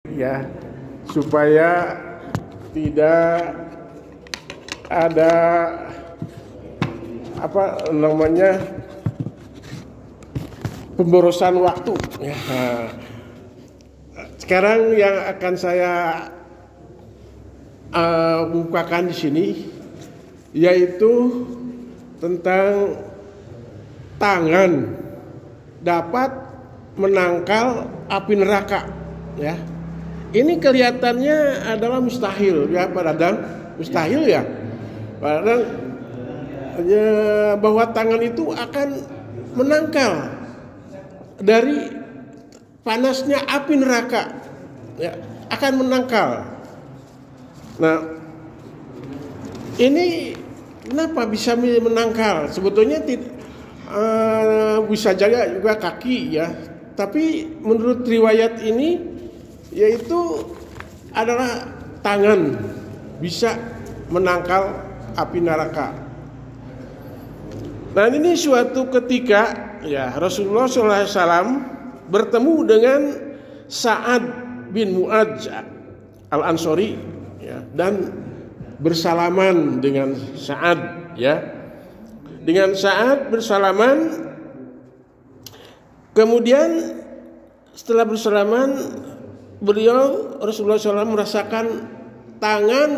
ya, supaya tidak ada pemborosan waktu ya. Sekarang yang akan saya ungkapkan di sini yaitu tentang tangan dapat menangkal api neraka ya. Ini kelihatannya adalah mustahil ya, Pak Dadang, mustahil ya. Pak Dadang, bahwa tangan itu akan menangkal dari panasnya api neraka ya, akan menangkal. Nah, ini kenapa bisa menangkal? Sebetulnya bisa juga kaki ya, tapi menurut riwayat ini yaitu adalah tangan bisa menangkal api neraka. Nah, ini suatu ketika ya Rasulullah SAW bertemu dengan Sa'ad bin Mu'adz al-Ansori ya, dan bersalaman dengan Sa'ad ya. Dengan Sa'ad bersalaman, kemudian setelah bersalaman beliau Rasulullah SAW merasakan tangan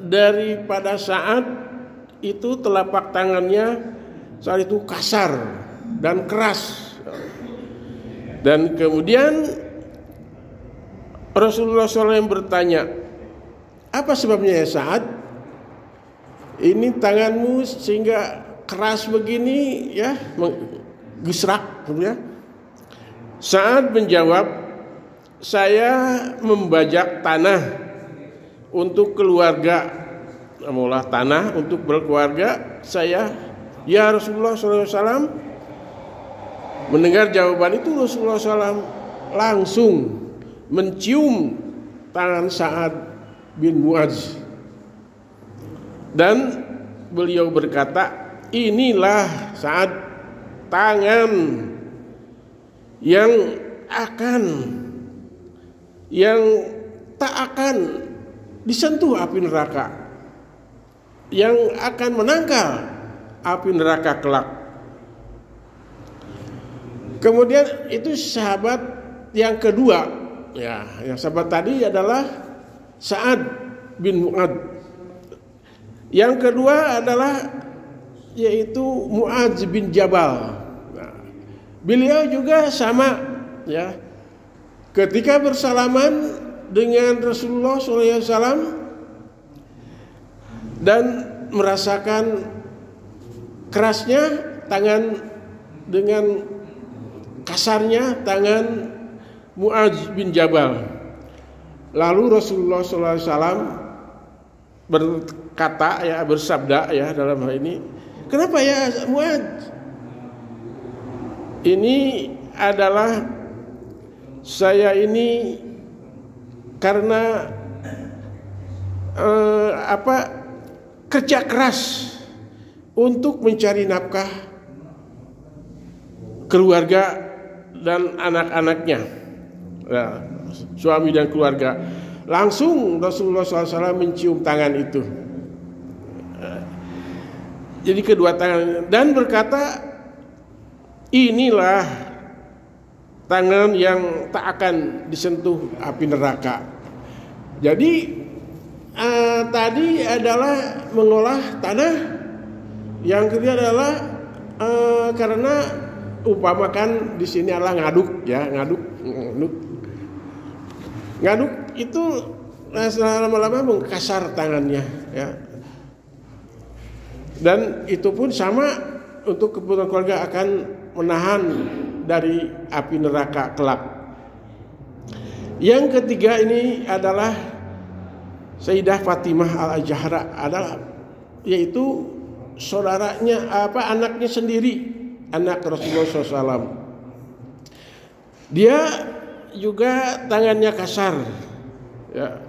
daripada Sa'ad itu, telapak tangannya saat itu kasar dan keras. Dan kemudian Rasulullah SAW bertanya, apa sebabnya ya Sa'ad? Ini tanganmu sehingga keras begini ya, gesrak ya. Sa'ad menjawab, saya membajak tanah untuk keluarga, mengolah tanah untuk berkeluarga saya. Ya Rasulullah SAW. Mendengar jawaban itu Rasulullah SAW langsung mencium tangan Sa'ad bin Mu'adz dan beliau berkata, inilah Sa'ad, tangan yang tak akan disentuh api neraka, yang akan menangkal api neraka kelak. Kemudian itu sahabat yang kedua ya, yang sahabat tadi adalah Sa'ad bin Mu'adz. Yang kedua adalah yaitu Mu'adz bin Jabal. Nah, beliau juga sama ya, ketika bersalaman dengan Rasulullah SAW dan merasakan kerasnya tangan dengan kasarnya tangan Mu'adz bin Jabal. Lalu Rasulullah SAW berkata ya, bersabda ya dalam hal ini, kenapa ya Mu'adz? Ini adalah saya ini karena kerja keras untuk mencari nafkah keluarga dan anak-anaknya ya, suami dan keluarga. Langsung Rasulullah SAW mencium tangan itu, jadi kedua tangan, dan berkata, inilah tangan yang tak akan disentuh api neraka. Jadi tadi adalah mengolah tanah, yang kedua adalah karena umpamakan di sini adalah ngaduk ya, ngaduk itu lama-lama mengkasar tangannya ya. Dan itu pun sama untuk kebutuhan keluarga, akan menahan dari api neraka kelak. Yang ketiga ini adalah Sayyidah Fatimah al-Zahra, adalah yaitu saudaranya anaknya sendiri, anak Rasulullah SAW. Dia juga tangannya kasar ya.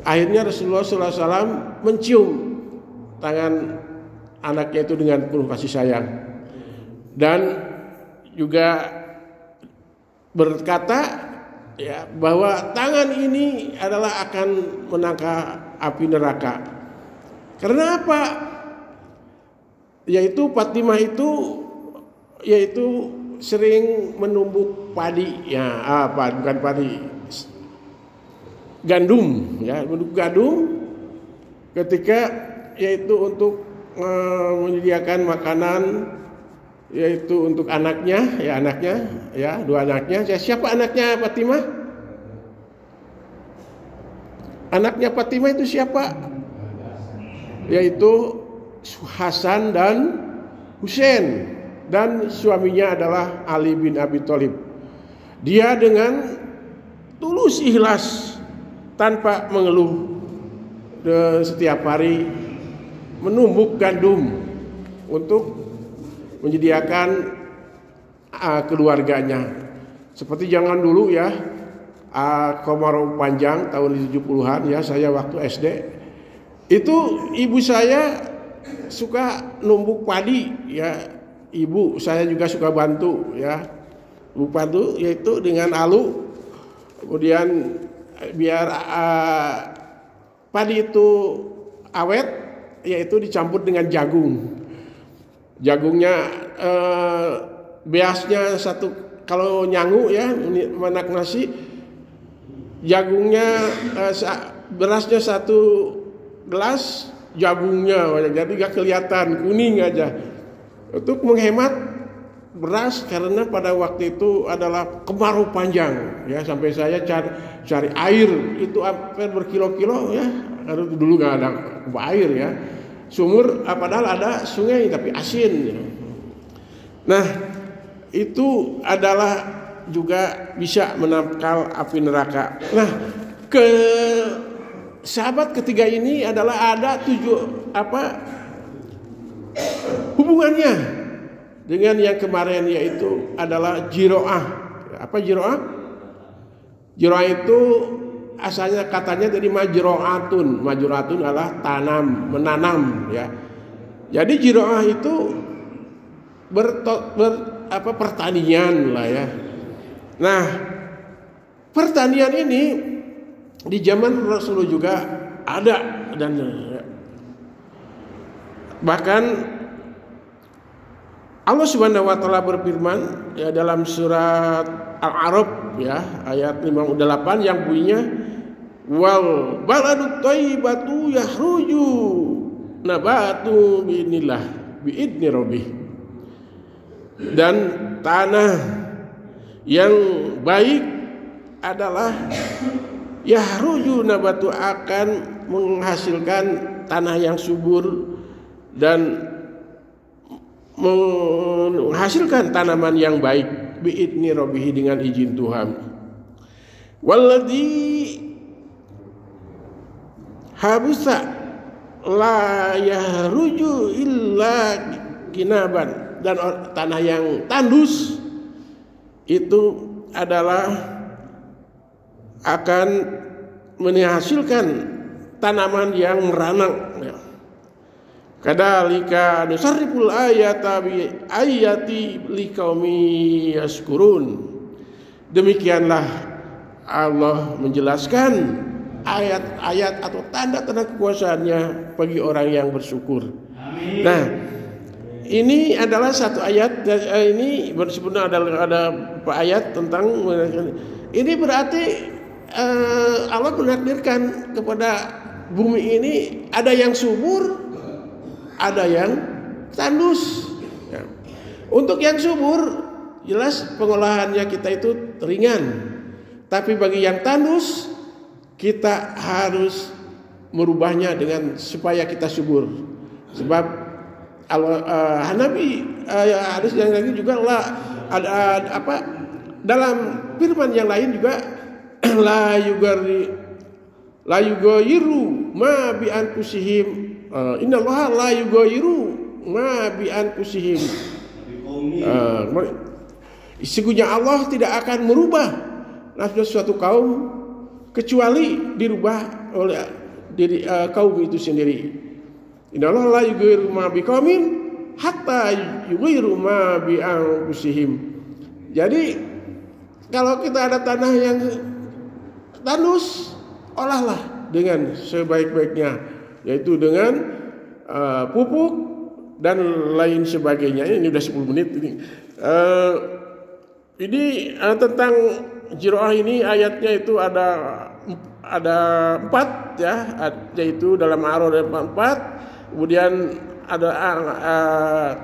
Akhirnya Rasulullah SAW mencium tangan anaknya itu dengan penuh kasih sayang, dan juga berkata, ya bahwa tangan ini adalah akan menangkal api neraka. Karena apa? Yaitu Fatimah itu sering menumbuk padi, ya bukan padi, gandum, ya menumbuk gandum ketika yaitu untuk menyediakan makanan yaitu untuk anaknya, dua anaknya. Siapa anaknya Fatimah? Anaknya Fatimah itu siapa? Yaitu Hasan dan Husain, dan suaminya adalah Ali bin Abi Thalib. Dia dengan tulus ikhlas tanpa mengeluh setiap hari menumbuk gandum untuk menyediakan keluarganya. Seperti zaman dulu ya, kemarau panjang tahun 70-an ya, saya waktu SD itu ibu saya suka numbuk padi ya. Ibu saya juga suka bantu ya. Lupa tuh yaitu dengan alu. Kemudian biar padi itu awet yaitu dicampur dengan jagung. Jagungnya beasnya satu, kalau nyangu ya manak nasi, jagungnya berasnya satu gelas, jagungnya jadi gak kelihatan, kuning aja, untuk menghemat beras. Karena pada waktu itu adalah kemarau panjang ya, sampai saya cari air itu hampir berkilo-kilo ya, dulu gak ada air ya, sumur padahal ada sungai tapi asin. Nah, itu adalah juga bisa menangkal api neraka. Nah, sahabat ketiga ini adalah ada hubungannya dengan yang kemarin, yaitu adalah jiro'ah. Apa jiro'ah? Jiro'ah itu asalnya katanya dari majro'atun. Majro'atun adalah menanam ya. Jadi jiro'ah itu pertanian lah ya. Nah, pertanian ini di zaman Rasulullah juga ada, dan bahkan Allah Subhanahu wa taala berfirman ya dalam surat Al-A'raf ya ayat 58 yang bunyinya wal baladut thayyibatu yahruju nabatu biidni rabbih. Dan tanah yang baik adalah yahruju nabatu, akan menghasilkan tanah yang subur dan menghasilkan tanaman yang baik biidni rabbih, dengan izin Tuhan. Walladzi habusa la yahruju illa kinaban, dan tanah yang tandus itu adalah akan menghasilkan tanaman yang meranang ya. Kadzalika nusarriful ayati liqaumi yaskurun. Demikianlah Allah menjelaskan ayat-ayat atau tanda-tanda kekuasaannya bagi orang yang bersyukur. Amin. Nah, ini adalah satu ayat. Ini sebenarnya ada ayat tentang ini berarti Allah menakdirkan kepada bumi ini ada yang subur, ada yang tandus. Ya. Untuk yang subur jelas pengolahannya kita itu ringan, tapi bagi yang tandus kita harus merubahnya dengan supaya kita subur. Sebab Hanafi hadis yang lagi juga ada dalam firman yang lain juga la yughayyiru ma bi anfusihim innallaha la yughayyiru ma bi anfusihim. Sesungguhnya Allah tidak akan merubah nasib suatu kaum kecuali dirubah oleh diri kaum itu sendiri. Innallaha la yughayyiru ma biqaumin hatta yughayyiru ma bi anfusihim. Jadi Kalau kita ada tanah yang tandus, olahlah dengan sebaik-baiknya, yaitu dengan pupuk dan lain sebagainya. Ini udah 10 menit ini. Tentang jiroah ini ayatnya itu ada 4 ya, yaitu dalam A'raf 4, kemudian ada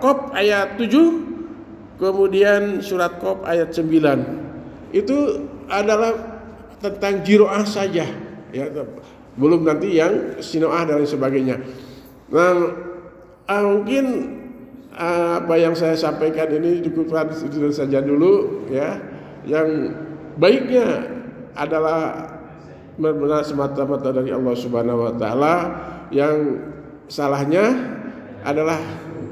Qaf ayat 7, kemudian surat Qaf ayat 9. Itu adalah tentang jiroah saja ya, belum nanti yang sinoah dan lain sebagainya. Nah, mungkin apa yang saya sampaikan ini cukupkan itu saja dulu ya. Yang baiknya adalah benar-benar semata-mata dari Allah Subhanahu wa taala, yang salahnya adalah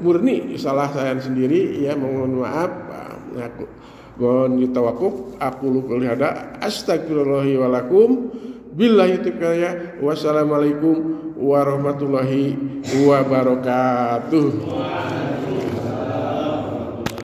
murni salah saya sendiri ya, mohon maaf. Mohon ditawakuf, aku qouli hada, astagfirullahi walakum, billahi taufiq, wassalamualaikum warahmatullahi wabarakatuh.